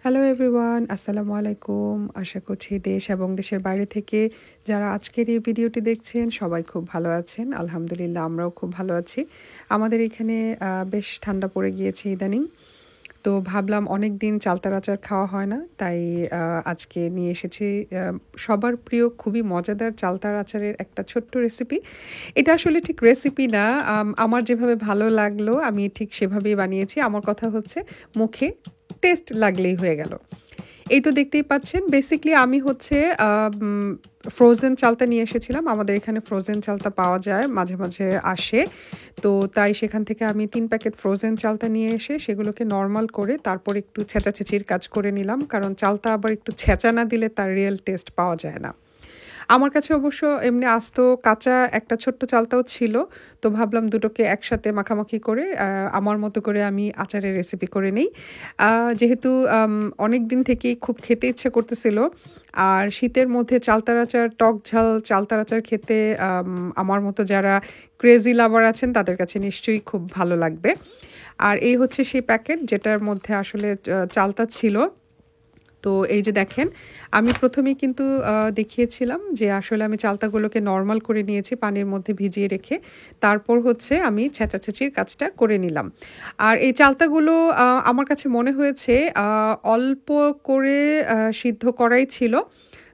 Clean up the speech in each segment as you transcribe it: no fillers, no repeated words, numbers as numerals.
Hello everyone, আসসালামু আলাইকুম। আশা করছি দেশ এবং দেশের বাইরে থেকে যারা আজকের এই ভিডিওটি দেখছেন সবাই খুব ভালো আছেন। আলহামদুলিল্লাহ আমরাও খুব ভালো আছি। আমাদের এখানে বেশ ঠান্ডা পড়ে গিয়েছে ইদানিং। তো ভাবলাম অনেক দিন চালতার আচার খাওয়া হয় না, তাই আজকে নিয়ে এসেছি সবার প্রিয় খুবই মজাদার চালতার আচারের একটা ছোট্ট রেসিপি। এটা আসলে ঠিক রেসিপি না, আমার যেভাবে ভালো লাগলো আমি ঠিক সেভাবেই বানিয়েছি। আমার কথা হচ্ছে মুখে টেস্ট লাগলেই হয়ে গেল। এই তো দেখতেই পাচ্ছেন বেসিক্যালি আমি হচ্ছে ফ্রোজেন চালতা নিয়ে এসেছিলাম। আমাদের এখানে ফ্রোজেন চালতা পাওয়া যায়, মাঝে মাঝে আসে। তো তাই সেখান থেকে আমি ৩ প্যাকেট ফ্রোজেন চালতা নিয়ে এসে সেগুলোকে নরমাল করে তারপর একটু ছেঁচাছেঁচির কাজ করে নিলাম, কারণ চালতা আবার একটু ছেঁচা না দিলে তার রিয়েল টেস্ট পাওয়া যায় না। আমার কাছে অবশ্য এমনি আস্ত কাঁচা একটা ছোট্ট চালতাও ছিল। তো ভাবলাম দুটোকে একসাথে মাখামাখি করে আমার মতো করে আমি আচারের রেসিপি করে নেই। যেহেতু অনেক দিন থেকেই খুব খেতে ইচ্ছে করতেছিল, আর শীতের মধ্যে চালতার আচার, টক ঝাল চালতার আচার খেতে আমার মতো যারা ক্রেজি লাভার আছেন তাদের কাছে নিশ্চয়ই খুব ভালো লাগবে। আর এই হচ্ছে সেই প্যাকেট যেটার মধ্যে আসলে চালতা ছিল। তো এই যে দেখেন, আমি প্রথমেই কিন্তু দেখিয়েছিলাম যে আসলে আমি চালতাগুলোকে নরমাল করে নিয়েছি পানির মধ্যে ভিজিয়ে রেখে। তারপর হচ্ছে আমি ছেঁচাছেঁচির কাজটা করে নিলাম। আর এই চালতাগুলো আমার কাছে মনে হয়েছে অল্প করে সিদ্ধ করাই ছিল।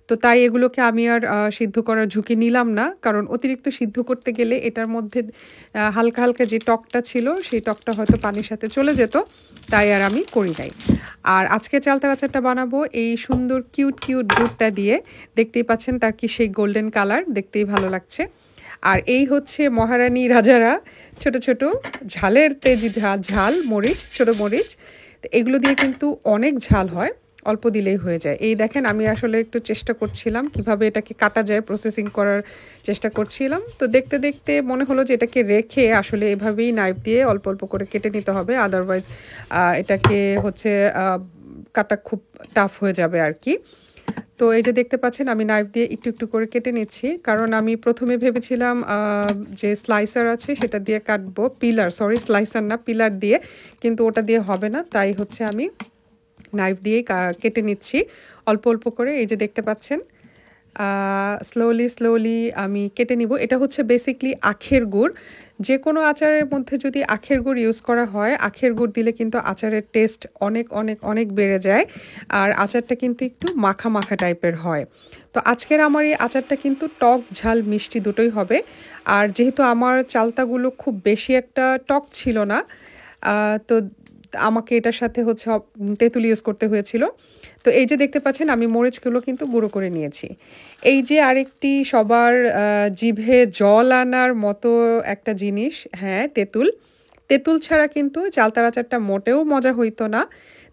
তো তাই এগুলোকে আমি আর সিদ্ধ করার ঝুঁকি নিলাম না। কারণ অতিরিক্ত সিদ্ধ করতে গেলে এটার মধ্যে হালকা, হালকা যে টকটা ছিল সেই টকটা হয়তো পানির সাথে চলে যেত। তাই আর আমি করি নাই। আর আজকে চালতার আচারটা বানাবো এই সুন্দর কিউট, কিউট দুধটা দিয়ে। দেখতেই পাচ্ছেন তার কি সেই গোল্ডেন কালার, দেখতেই ভালো লাগছে। আর এই হচ্ছে মহারানী রাজারা ছোট, ছোট ঝালের তেজি ঝাল মরিচ, ছোট মরিচ। তো এগুলো দিয়ে কিন্তু অনেক ঝাল হয়। অল্প দিলেই হয়ে যায়। এই দেখেন আমি আসলে একটু চেষ্টা করছিলাম কিভাবে এটাকে কাটা যায়, প্রসেসিং করার চেষ্টা করছিলাম। তো দেখতে, দেখতে মনে হলো যে এটাকে রেখে আসলে এভাবেই নাইফ দিয়ে অল্প, অল্প করে কেটে নিতে হবে। আদারওয়াইজ এটাকে হচ্ছে কাটা খুব টাফ হয়ে যাবে আরকি। তো এই যে দেখতে পাচ্ছেন আমি নাইফ দিয়ে একটু, একটু করে কেটে নিচ্ছি। কারণ আমি প্রথমে ভেবেছিলাম যে স্লাইসার আছে সেটা দিয়ে কাটবো। স্লাইসার না, পিলার দিয়ে। কিন্তু ওটা দিয়ে হবে না। তাই হচ্ছে আমি নাইফ দিয়েই কেটে নিচ্ছি অল্প অল্প করে। এই যে দেখতে পাচ্ছেন স্লোলি স্লোলি আমি কেটে নিব। এটা হচ্ছে বেসিকলি আখের গুড়। যে কোনো আচারের মধ্যে যদি আখের গুড় ইউজ করা হয়, আখের গুড় দিলে কিন্তু আচারের টেস্ট অনেক অনেক অনেক বেড়ে যায়। আর আচারটা কিন্তু একটু মাখা মাখা টাইপের হয়। তো আজকের আমার এই আচারটা কিন্তু টক ঝাল মিষ্টি দুটোই হবে। আর যেহেতু আমার চালতাগুলো খুব বেশি একটা টক ছিল না, তো আমাকে এটার সাথে হচ্ছে তেঁতুল ইউজ করতে হয়েছিল। তো এই যে দেখতে পাচ্ছেন আমি মরিচগুলো কিন্তু গুঁড়ো করে নিয়েছি। এই যে আরেকটি সবার জিভে জল আনার মতো একটা জিনিস, হ্যাঁ, তেঁতুল। তেঁতুল ছাড়া কিন্তু চালতার আচারটা মোটেও মজা হইতো না।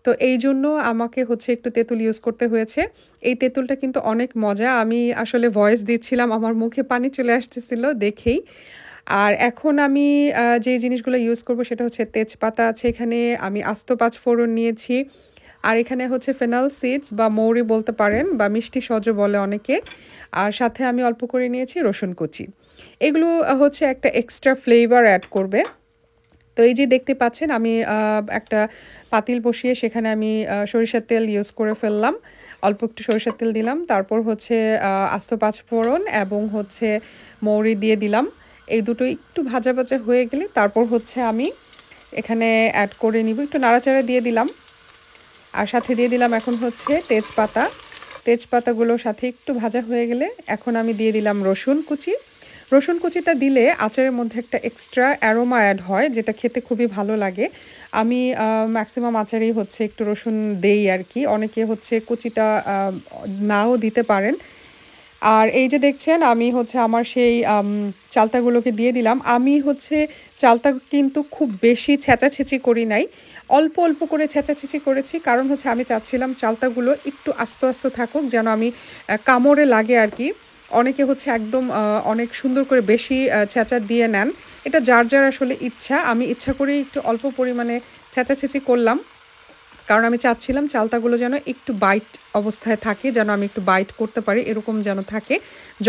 তো এই জন্য আমাকে হচ্ছে একটু তেঁতুল ইউজ করতে হয়েছে। এই তেঁতুলটা কিন্তু অনেক মজা। আমি আসলে ভয়েস দিচ্ছিলাম, আমার মুখে পানি চলে আসতেছিল দেখেই। আর এখন আমি যে জিনিসগুলো ইউজ করব সেটা হচ্ছে তেজপাতা আছে এখানে, আমি আস্ত ৫ ফোড়ন নিয়েছি। আর এখানে হচ্ছে ফেনাল সিডস বা মৌরি বলতে পারেন, বা মিষ্টি সজ বলে অনেকে। আর সাথে আমি অল্প করে নিয়েছি রসুন কুচি। এগুলো হচ্ছে একটা এক্সট্রা ফ্লেভার অ্যাড করবে। তো এই যে দেখতে পাচ্ছেন আমি একটা পাতিল বসিয়ে সেখানে আমি সরিষার তেল ইউজ করে ফেললাম। অল্প একটু সরিষার তেল দিলাম। তারপর হচ্ছে আস্ত ৫ ফোড়ন এবং হচ্ছে মৌরি দিয়ে দিলাম। এই দুটো একটু ভাজা ভাজা হয়ে গেলে তারপর হচ্ছে আমি এখানে অ্যাড করে নিব, একটু নাড়াচাড়া দিয়ে দিলাম। আর সাথে দিয়ে দিলাম এখন হচ্ছে তেজপাতা। তেজপাতাগুলো সাথে একটু ভাজা হয়ে গেলে এখন আমি দিয়ে দিলাম রসুন কুচি। রসুন কুচিটা দিলে আচারের মধ্যে একটা এক্সট্রা অ্যারোমা অ্যাড হয়, যেটা খেতে খুবই ভালো লাগে। আমি ম্যাক্সিমাম আচারেই হচ্ছে একটু রসুন দেই আর কি। অনেকে হচ্ছে কুচিটা নাও দিতে পারেন। আর এই যে দেখছেন আমি হচ্ছে আমার সেই চালতাগুলোকে দিয়ে দিলাম। আমি হচ্ছে চালতা কিন্তু খুব বেশি ছেঁচাছেঁচি করি নাই। অল্প, অল্প করে ছেঁচাছেঁচি করেছি। কারণ হচ্ছে আমি চাচ্ছিলাম চালতাগুলো একটু আস্ত, আস্ত থাকুক যেন আমি কামড়ে লাগে আর কি। অনেকে হচ্ছে একদম অনেক সুন্দর করে বেশি ছেঁচা দিয়ে নেন। এটা যার, যার আসলে ইচ্ছা। আমি ইচ্ছা করেই একটু অল্প পরিমাণে ছেঁচাছেঁচি করলাম। কারণ আমি চাচ্ছিলাম চালতাগুলো যেন একটু বাইট অবস্থায় থাকে, যেন আমি একটু বাইট করতে পারি এরকম যেন থাকে।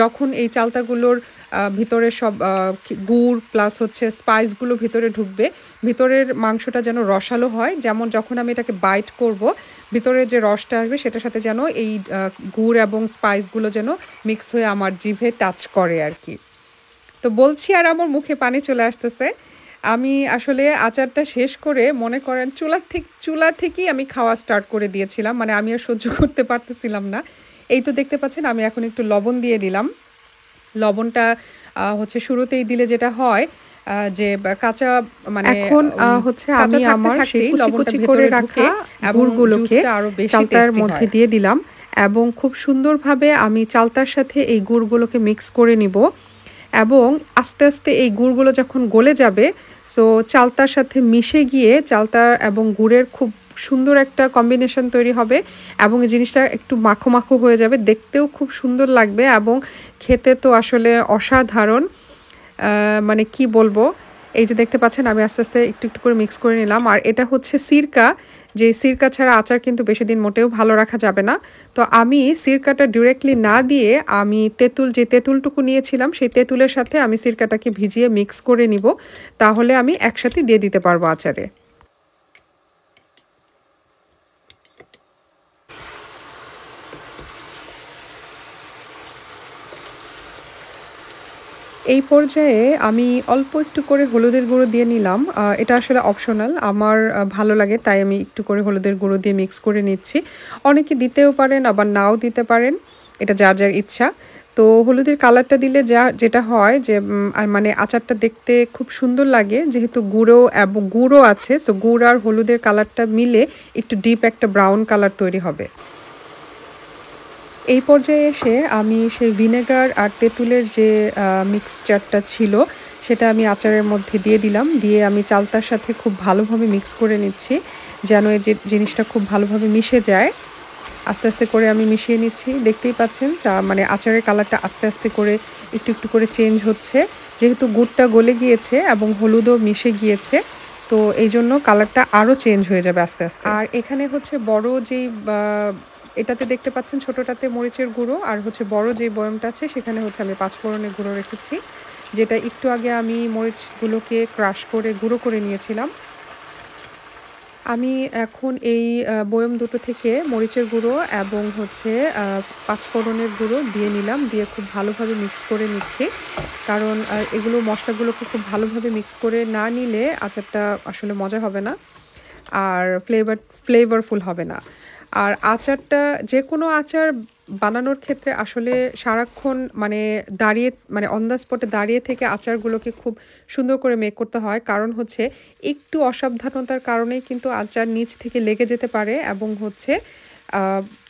যখন এই চালতাগুলোর ভিতরে সব গুড় প্লাস হচ্ছে স্পাইসগুলো ভিতরে ঢুকবে, ভিতরের মাংসটা যেন রসালো হয়। যেমন যখন আমি এটাকে বাইট করব, ভিতরে যে রসটা আসবে সেটার সাথে যেন এই গুড় এবং স্পাইসগুলো যেন মিক্স হয়ে আমার জিভে টাচ করে আর কি। তো বলছি আর আমার মুখে পানি চলে আসতেছে। আমি আসলে আচারটা শেষ করে মনে করেন চুলা থেকেই আমি খাওয়া স্টার্ট করে দিয়েছিলাম, মানে আমি আর সহ্য করতে পারতেছিলাম না। এই তো দেখতে পাচ্ছেন আমি এখন একটু লবণ দিয়ে দিলাম। লবণটা হচ্ছে শুরুতেই দিলে যেটা হয় যে কাঁচা মানে এখন হচ্ছে আমি আমার সেই কুচি কুচি করে রাখা গুড়গুলোকে চালতার মধ্যে দিয়ে দিলাম এবং খুব সুন্দরভাবে আমি চালতার সাথে এই গুড়গুলোকে মিক্স করে নিব এবং আস্তে আস্তে এই গুড়গুলো যখন গলে যাবে সো চালতার সাথে মিশে গিয়ে চালতা এবং গুড়ের খুব সুন্দর একটা কম্বিনেশন তৈরি হবে এবং এই জিনিসটা একটু মাখো মাখো হয়ে যাবে, দেখতেও খুব সুন্দর লাগবে এবং খেতে তো আসলে অসাধারণ। মানে কি বলবো, এই যে দেখতে পাচ্ছেন আমি আস্তে আস্তে একটু একটু করে মিক্স করে নিলাম। আর এটা হচ্ছে সিরকা, যে সিরকা ছাড়া আচার কিন্তু বেশি দিন মোটেও ভালো রাখা যাবে না। তো আমি সিরকাটা ডিরেক্টলি না দিয়ে আমি যে তেঁতুলটুকু নিয়েছিলাম সেই তেঁতুলের সাথে আমি সিরকাটাকে ভিজিয়ে মিক্স করে নিব, তাহলে আমি একসাথে দিয়ে দিতে পারবো আচারে। এই পর্যায়ে আমি অল্প একটু করে হলুদের গুঁড়ো দিয়ে নিলাম। এটা আসলে অপশনাল, আমার ভালো লাগে তাই আমি একটু করে হলুদের গুঁড়ো দিয়ে মিক্স করে নিচ্ছি। অনেকে দিতেও পারেন আবার নাও দিতে পারেন, এটা যার যার ইচ্ছা। তো হলুদের কালারটা দিলে যেটা হয় যে মানে আচারটা দেখতে খুব সুন্দর লাগে, যেহেতু গুঁড়ো আছে, সো গুড় আর হলুদের কালারটা মিলে একটু ডিপ একটা ব্রাউন কালার তৈরি হবে। এই পর্যায়ে এসে আমি সেই ভিনেগার আর তেঁতুলের যে মিক্সচারটা ছিল সেটা আমি আচারের মধ্যে দিয়ে দিলাম, দিয়ে আমি চালতার সাথে খুব ভালোভাবে মিক্স করে নিচ্ছি যেন এই যে জিনিসটা খুব ভালোভাবে মিশে যায়। আস্তে আস্তে করে আমি মিশিয়ে নিচ্ছি, দেখতেই পাচ্ছেন মানে আচারের কালারটা আস্তে আস্তে করে একটু একটু করে চেঞ্জ হচ্ছে, যেহেতু গুড়টা গলে গিয়েছে এবং হলুদও মিশে গিয়েছে, তো এই জন্য কালারটা আরও চেঞ্জ হয়ে যাবে আস্তে আস্তে। আর এখানে হচ্ছে বড় যেই এটাতে দেখতে পাচ্ছেন ছোটোটাতে মরিচের গুঁড়ো, আর হচ্ছে বড় যে বয়মটা আছে সেখানে হচ্ছে আমি পাঁচফোড়নের গুঁড়ো রেখেছি, যেটা একটু আগে আমি মরিচগুলোকে ক্রাশ করে গুঁড়ো করে নিয়েছিলাম। আমি এখন এই বয়ম দুটো থেকে মরিচের গুঁড়ো এবং হচ্ছে পাঁচফোড়নের গুঁড়ো দিয়ে নিলাম, দিয়ে খুব ভালোভাবে মিক্স করে নিচ্ছি, কারণ এগুলো মশলাগুলোকে খুব ভালোভাবে মিক্স করে না নিলে আচারটা আসলে মজা হবে না আর ফ্লেভারফুল হবে না। আর আচারটা যে কোনো আচার বানানোর ক্ষেত্রে আসলে সারাক্ষণ মানে অন দ্য স্পটে দাঁড়িয়ে থেকে আচারগুলোকে খুব সুন্দর করে মেক করতে হয়, কারণ হচ্ছে একটু অসাবধানতার কারণেই কিন্তু আচার নিচ থেকে লেগে যেতে পারে এবং হচ্ছে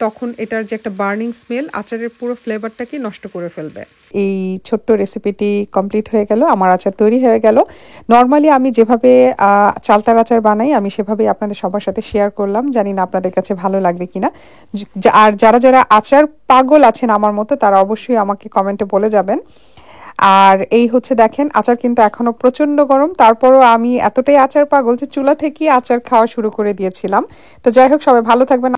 তখন এটার যে একটা বার্নিং স্মেল আচারের পুরো ফ্লেভারটাকে নষ্ট করে ফেলবে। এই ছোট্ট রেসিপিটি কমপ্লিট হয়ে গেল, আমার আচার তৈরি হয়ে গেল। নর্মালি আমি যেভাবে চালতার আচার বানাই আমি সেভাবেই আপনাদের সবার সাথে শেয়ার করলাম, জানি না আপনাদের কাছে ভালো লাগবে কিনা। আর যারা যারা আচার পাগল আছেন আমার মতো তারা অবশ্যই আমাকে কমেন্টে বলে যাবেন। আর এই হচ্ছে দেখেন আচার কিন্তু এখনো প্রচন্ড গরম, তারপরও আমি এতটাই আচার পাগল যে চুলা থেকেই আচার খাওয়া শুরু করে দিয়েছিলাম। তো যাই হোক, সবাই ভালো থাকবেন।